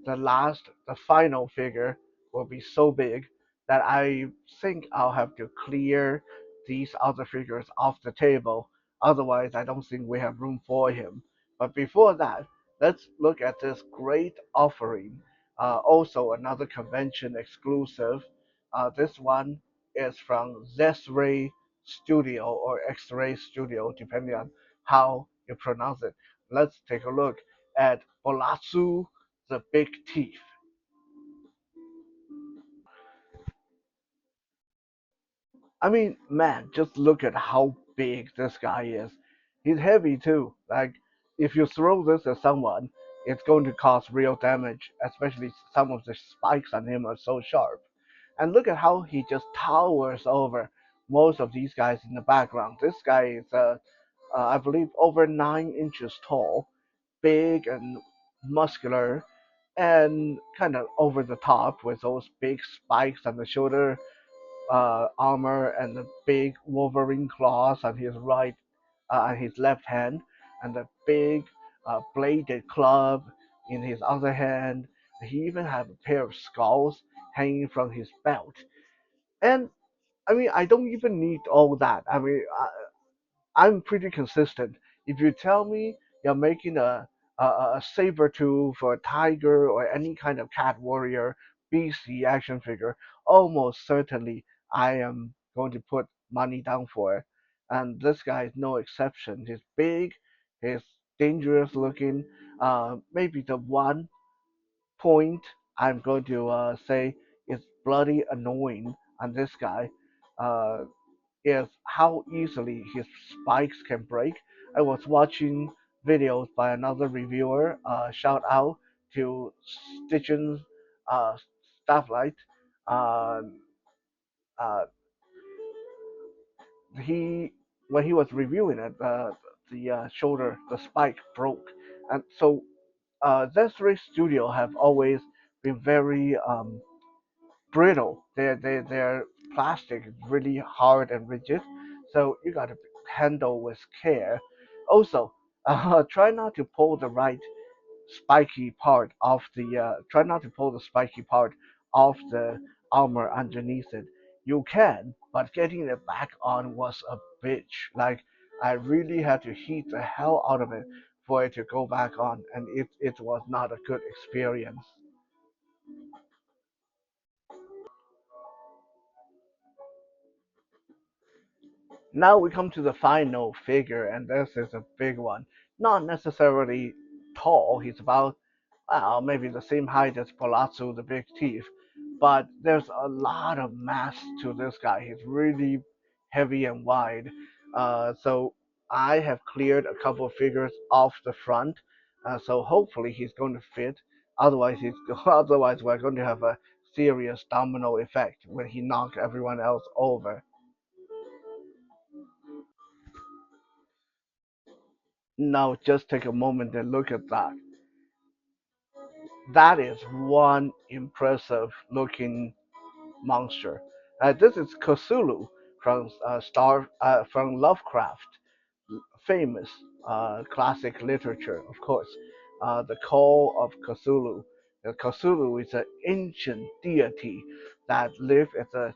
the final figure will be so big that I think I'll have to clear these other figures off the table. Otherwise, I don't think we have room for him. But before that, let's look at this great offering. Also, another convention exclusive. This one is from Zesray Studio or X-Ray Studio, depending on how you pronounce it. Let's take a look at Bolatsu, the Big Teeth. I mean, man, just look at how big this guy is. He's heavy too. Like, if you throw this at someone, it's going to cause real damage, especially some of the spikes on him are so sharp. And look at how he just towers over most of these guys in the background. This guy is, I believe, over 9 inches tall, big and muscular, and kind of over the top with those big spikes on the shoulder armor and the big Wolverine claws on his on his left hand, and the big bladed club in his other hand. He even have a pair of skulls hanging from his belt. And I mean, I don't even need all that. I mean, I'm pretty consistent. If you tell me you're making a saber tooth or a tiger or any kind of cat warrior BC action figure, almost certainly I am going to put money down for it. And this guy is no exception. He's big, he's dangerous looking. Maybe the one point I'm going to say is bloody annoying on this guy. Uh, is how easily his spikes can break. I was watching videos by another reviewer. Shout out to Stitchens uh, Starlight. Uh, uh, he when he was reviewing it, the shoulder, the spike broke, and so Zestri Studio have always been very brittle. Their plastic is really hard and rigid, so you gotta handle with care. Also, try not to pull the right spiky part off the. Try not to pull the spiky part off the armor underneath it. You can, but getting it back on was a bitch. Like I really had to heat the hell out of it for it to go back on, and it was not a good experience. Now we come to the final figure, and this is a big one. Not necessarily tall. He's about well, maybe the same height as Palazzo, the big thief, but there's a lot of mass to this guy. He's really heavy and wide. So I have cleared a couple of figures off the front, so hopefully he's going to fit. Otherwise we're going to have a serious domino effect when he knocks everyone else over. Now just take a moment and look at that. That is one impressive looking monster. This is Cthulhu from Lovecraft, famous classic literature, of course. The Call of Cthulhu. Cthulhu is an ancient deity that lived at the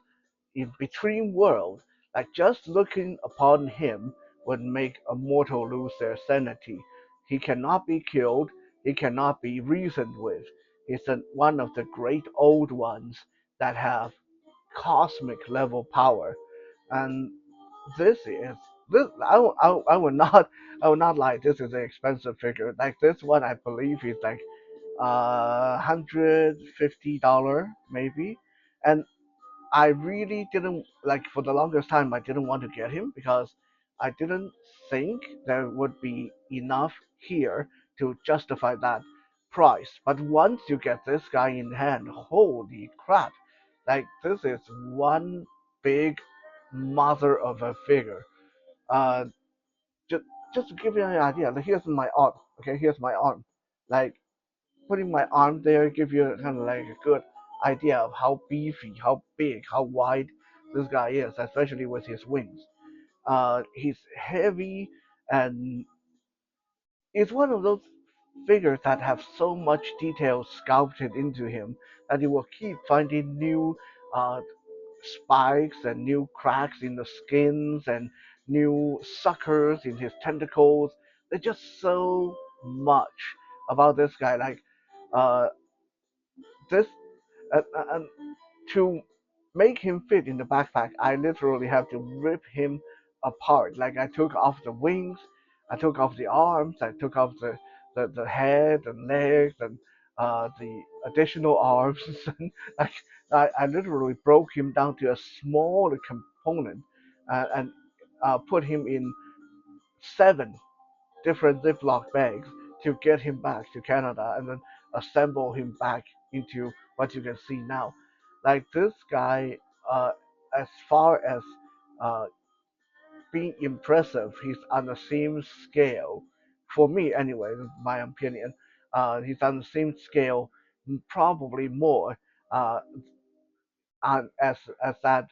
in between world. Like just looking upon him would make a mortal lose their sanity. He cannot be killed. He cannot be reasoned with. He's one of the great old ones that have cosmic level power, and this is this. I would not I would not lie. This is an expensive figure. Like this one, I believe is like $150 maybe, and I really didn't like for the longest time I didn't want to get him because I didn't think there would be enough here to justify that price. But once you get this guy in hand, holy crap. Like this is one big mother of a figure. Uh just just to give you an idea, like here's my arm. Okay, here's my arm. Like putting my arm there give you kind of like a good idea of how beefy, how big, how wide this guy is, especially with his wings. He's heavy and it's one of those figures that have so much detail sculpted into him that you will keep finding new uh, spikes and new cracks in the skins and new suckers in his tentacles. There's just so much about this guy. Like uh, this and to make him fit in the backpack, I literally have to rip him apart. Like I took off the wings, I took off the arms, I took off the head and legs and the additional arms. And like I literally broke him down to a smaller component and put him in 7 different Ziploc bags to get him back to Canada and then assemble him back into what you can see now. Like this guy, as far as uh, being impressive, he's on the same scale. For me, anyway, this is my opinion. He's on the same scale, probably more, uh, as that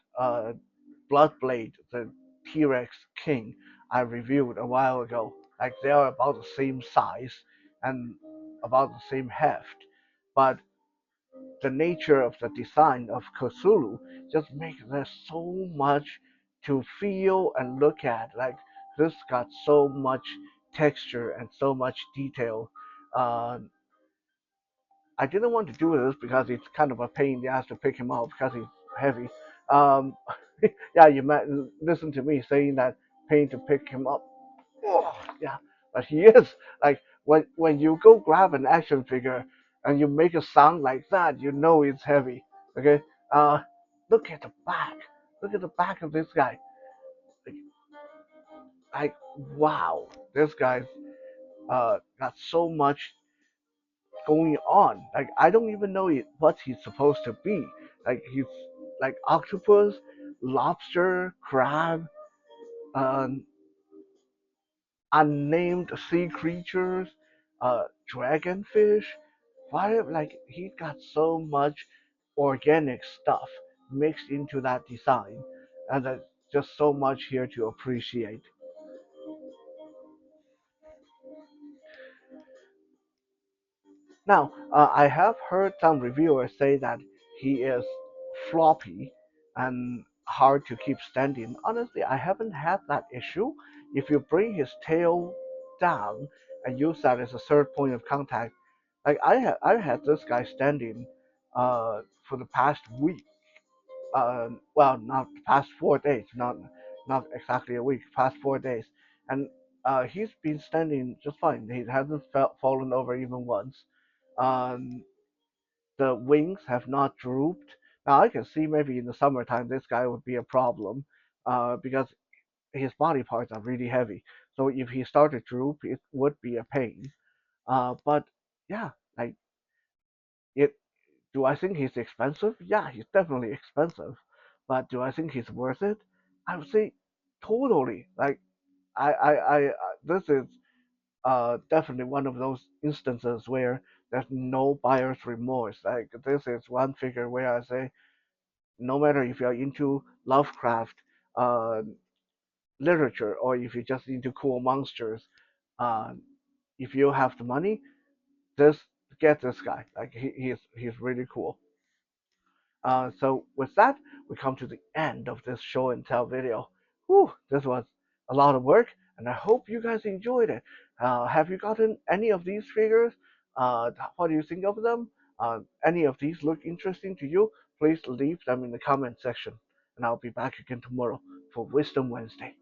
Bloodblade, the T-Rex King I reviewed a while ago. Like they are about the same size and about the same heft, but the nature of the design of Cthulhu just makes there so much to feel and look at. Like this got so much texture and so much detail. Uh, I didn't want to do this because it's kind of a pain in the ass to pick him up because he's heavy. Um, yeah, you might listen to me saying that pain to pick him up. Oh, yeah, but he is like when you go grab an action figure and you make a sound like that, you know it's heavy. Okay, uh, look at the back. Look at the back of this guy. Like, like wow, this guy's got so much going on. Like I don't even know what he's supposed to be. Like he's like octopus, lobster, crab, um, unnamed sea creatures, dragonfish. Why? Like he got so much organic stuff mixed into that design, and there's just so much here to appreciate. Now, I have heard some reviewers say that he is floppy and hard to keep standing. Honestly, I haven't had that issue. If you bring his tail down and use that as a third point of contact, like I had this guy standing for the past week. Well, not past 4 days, not exactly a week, past 4 days, and he's been standing just fine. He hasn't fallen over even once. Um, the wings have not drooped. Now I can see maybe in the summertime this guy would be a problem, because his body parts are really heavy. So if he started to droop, it would be a pain. But yeah, like it. Do I think he's expensive? Yeah, he's definitely expensive. But do I think he's worth it? I would say totally. Like this is definitely one of those instances where there's no buyer's remorse. Like this is one figure where I say, no matter if you're into Lovecraft uh, literature or if you're just into cool monsters, uh, if you have the money, this get this guy. Like he's really cool. So with that, we come to the end of this show and tell video. Whew, this was a lot of work, and I hope you guys enjoyed it. Have you gotten any of these figures? What do you think of them? Any of these look interesting to you? Please leave them in the comment section, and I'll be back again tomorrow for Wisdom Wednesday.